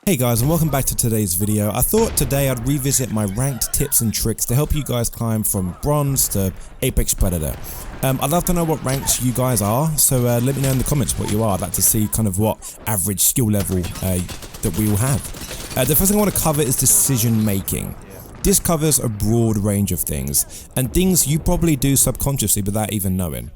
Hey guys, and welcome back to today's video. I thought today I'd revisit my ranked tips and tricks to help you guys climb from bronze to Apex Predator. I'd love to know what ranks you guys are, so let me know in the comments what you are. I'd like to see kind of what average skill level that we all have. The first thing I want to cover is decision making. This covers a broad range of things, and things you probably do subconsciously without even knowing.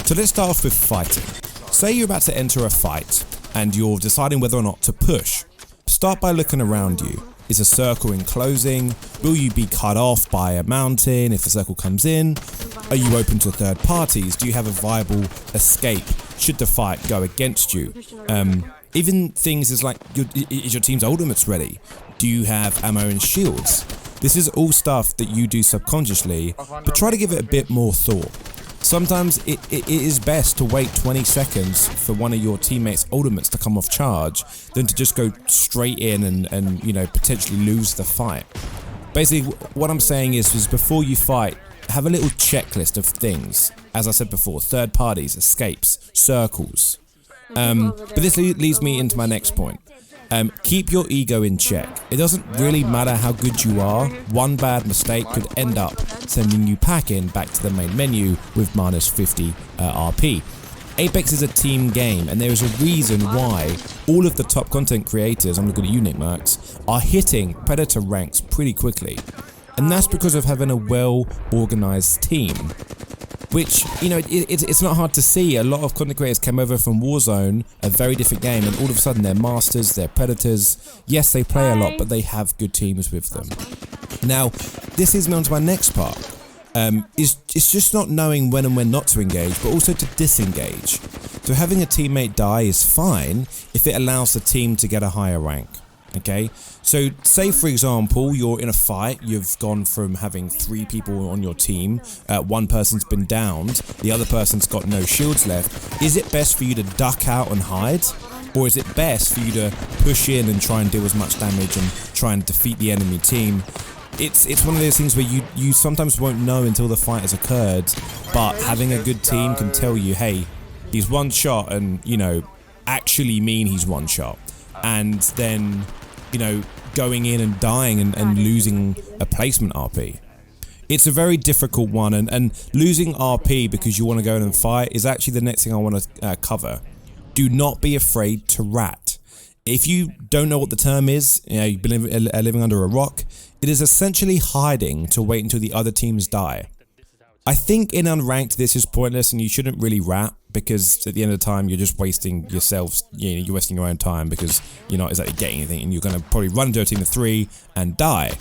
So let's start off with fighting. Say you're about to enter a fight, and you're deciding whether or not to push. Start by looking around you. Is a circle enclosing? Will you be cut off by a mountain if the circle comes in? Are you open to third parties? Do you have a viable escape should the fight go against you? Even things is like, is your team's ultimates ready? Do you have ammo and shields? This is all stuff that you do subconsciously, but try to give it a bit more thought. Sometimes it is best to wait 20 seconds for one of your teammates' ultimates to come off charge than to just go straight in and you know, potentially lose the fight. Basically, what I'm saying is before you fight, have a little checklist of things. As I said before, third parties, escapes, circles. But this leads me into my next point. Keep your ego in check. It doesn't really matter how good you are. One bad mistake could end up sending you packing back to the main menu with minus 50 RP. Apex is a team game, and there is a reason why all of the top content creators, I'm looking at you Nick Mercs, are hitting Predator ranks pretty quickly. And that's because of having a well-organized team. Which, you know, it's not hard to see. A lot of content creators came over from Warzone, a very different game, and all of a sudden they're masters, they're predators. Yes, they play a lot, but they have good teams with them. Now, this leads me on to my next part. It's just not knowing when and when not to engage, but also to disengage. So having a teammate die is fine if it allows the team to get a higher rank. Okay, so say for example you're in a fight, you've gone from having 3 people on your team, one person's been downed, the other person's got no shields left. Is it best for you to duck out and hide? Or is it best for you to push in and try and deal as much damage and try and defeat the enemy team? It's one of those things where you sometimes won't know until the fight has occurred, but having a good team can tell you, hey, he's one shot, and you know, actually mean he's one shot. And then, you know, going in and dying and losing a placement RP. It's a very difficult one, and losing RP because you want to go in and fight is actually the next thing I want to cover. Do not be afraid to rat. If you don't know what the term is, you know, you've been living under a rock, it is essentially hiding to wait until the other teams die. I think in unranked this is pointless and you shouldn't really rat, because at the end of the time you're just wasting yourselves, you know, you're wasting your own time because you're not exactly getting anything and you're going to probably run into a team of 3 and die.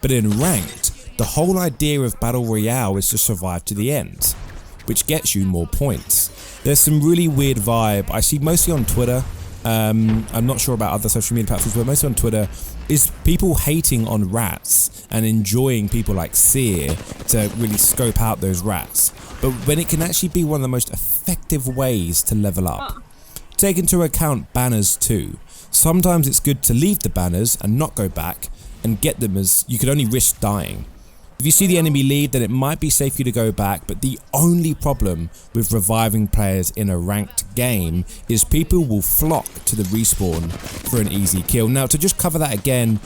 But in ranked, the whole idea of Battle Royale is to survive to the end, which gets you more points. There's some really weird vibe I see mostly on Twitter. I'm not sure about other social media platforms, but mostly on Twitter, is people hating on rats and enjoying people like Seer to really scope out those rats. But when it can actually be one of the most effective ways to level up. Take into account banners too. Sometimes it's good to leave the banners and not go back and get them, as you could only risk dying. If you see the enemy lead, then it might be safe for you to go back, but the only problem with reviving players in a ranked game is people will flock to the respawn for an easy kill. Now, to just cover that again,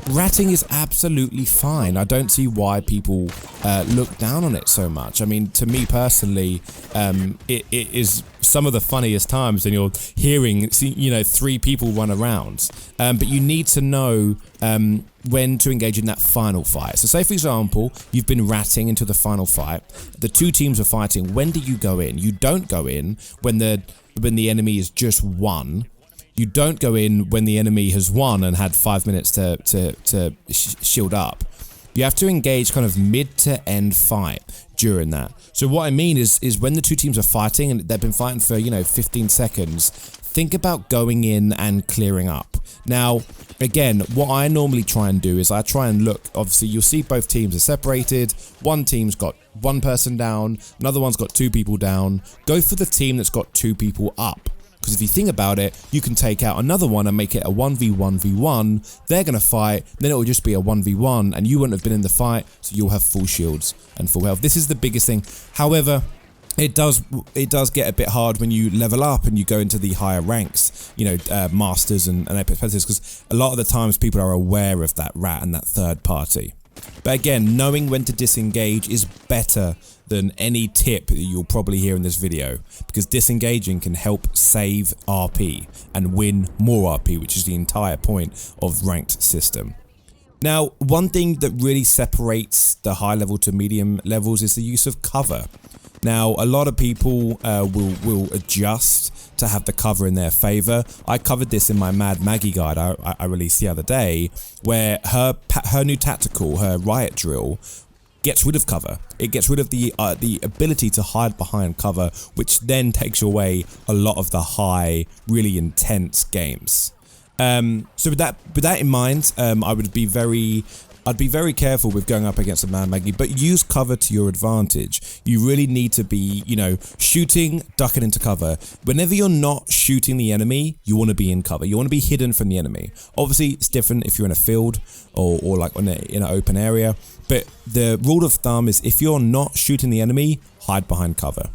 ratting is absolutely fine. I don't see why people look down on it so much. I mean, to me personally, it is some of the funniest times when you're hearing, you know, 3 people run around. But you need to know when to engage in that final fight. So say for example, you've been ratting into the final fight, the 2 teams are fighting. When do you go in? You don't go in when the enemy is just won. You don't go in when the enemy has won and had 5 minutes to shield up. You have to engage kind of mid to end fight during that. So what I mean is when the 2 teams are fighting and they've been fighting for, you know, 15 seconds, think about going in and clearing up. Now, again, what I normally try and do is I try and look, obviously you'll see both teams are separated. One team's got 1 person down, another one's got 2 people down. Go for the team that's got 2 people up. Because if you think about it, you can take out another one and make it a 1v1v1. They're going to fight, then it will just be a 1v1 and you won't have been in the fight, so you'll have full shields and full health. This is the biggest thing. However, it does get a bit hard when you level up and you go into the higher ranks, you know, Masters and Apex Predators, because a lot of the times people are aware of that rat and that third party. But again, knowing when to disengage is better than any tip that you'll probably hear in this video, because disengaging can help save RP and win more RP, which is the entire point of ranked system. Now, one thing that really separates the high level to medium levels is the use of cover. Now, a lot of people will adjust to have the cover in their favor. I covered this in my Mad Maggie guide I released the other day, where her new tactical, her riot drill, gets rid of cover. It gets rid of the ability to hide behind cover, which then takes away a lot of the high, really intense games. So with that in mind, I'd be very careful with going up against a Mad Maggie, but use cover to your advantage. You really need to be, you know, shooting, ducking into cover. Whenever you're not shooting the enemy, you want to be in cover. You want to be hidden from the enemy. Obviously, it's different if you're in a field or like in an open area, but the rule of thumb is if you're not shooting the enemy, hide behind cover.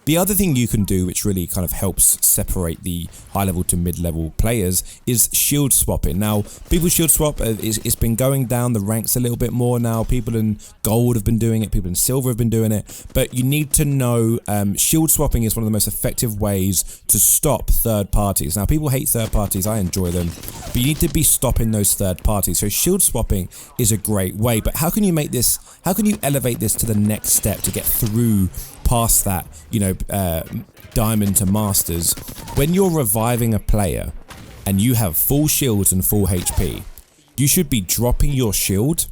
The other thing you can do, which really kind of helps separate the high level to mid level players, is shield swapping. Now, people shield swap, it's been going down the ranks a little bit more now. People in gold have been doing it, people in silver have been doing it, but you need to know shield swapping is one of the most effective ways to stop third parties. Now, people hate third parties, I enjoy them, but you need to be stopping those third parties. So shield swapping is a great way, but how can you make this, how can you elevate this to the next step to get through past that, you know, diamond to masters? When you're reviving a player and you have full shields and full HP, you should be dropping your shield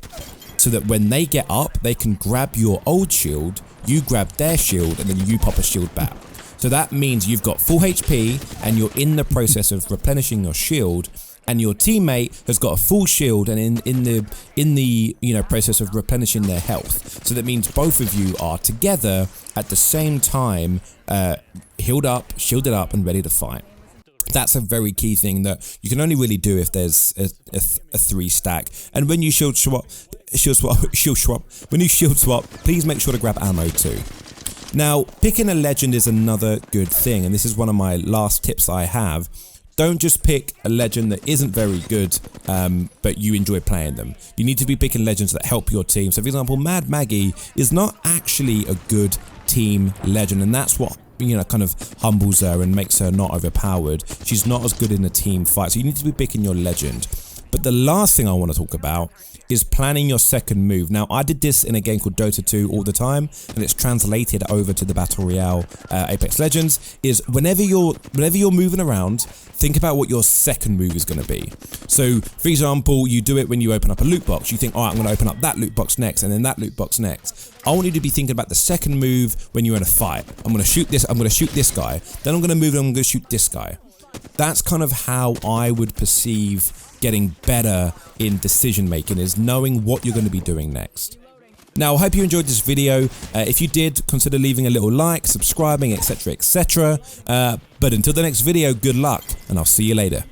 so that when they get up, they can grab your old shield, you grab their shield, and then you pop a shield back. So that means you've got full HP and you're in the process of replenishing your shield, and your teammate has got a full shield and in the you know, process of replenishing their health. So that means both of you are together at the same time, healed up, shielded up, and ready to fight. That's a very key thing that you can only really do if there's a 3 stack. And when you shield swap, please make sure to grab ammo too. Now, picking a legend is another good thing, and this is one of my last tips I have. Don't just pick a legend that isn't very good, but you enjoy playing them. You need to be picking legends that help your team. So for example, Mad Maggie is not actually a good team legend, and that's what, you know, kind of humbles her and makes her not overpowered. She's not as good in a team fight, so you need to be picking your legend. But the last thing I want to talk about is planning your second move. Now, I did this in a game called Dota 2 all the time, and it's translated over to the Battle Royale Apex Legends, is whenever you're moving around, think about what your second move is going to be. So, for example, you do it when you open up a loot box. You think, all right, I'm going to open up that loot box next, and then that loot box next. I want you to be thinking about the second move when you're in a fight. I'm going to shoot this guy, then I'm going to move and I'm going to shoot this guy. That's kind of how I would perceive getting better in decision making, is knowing what you're going to be doing next. Now, I hope you enjoyed this video. If you did, consider leaving a little like, subscribing, etc, etc. But until the next video, good luck, and I'll see you later.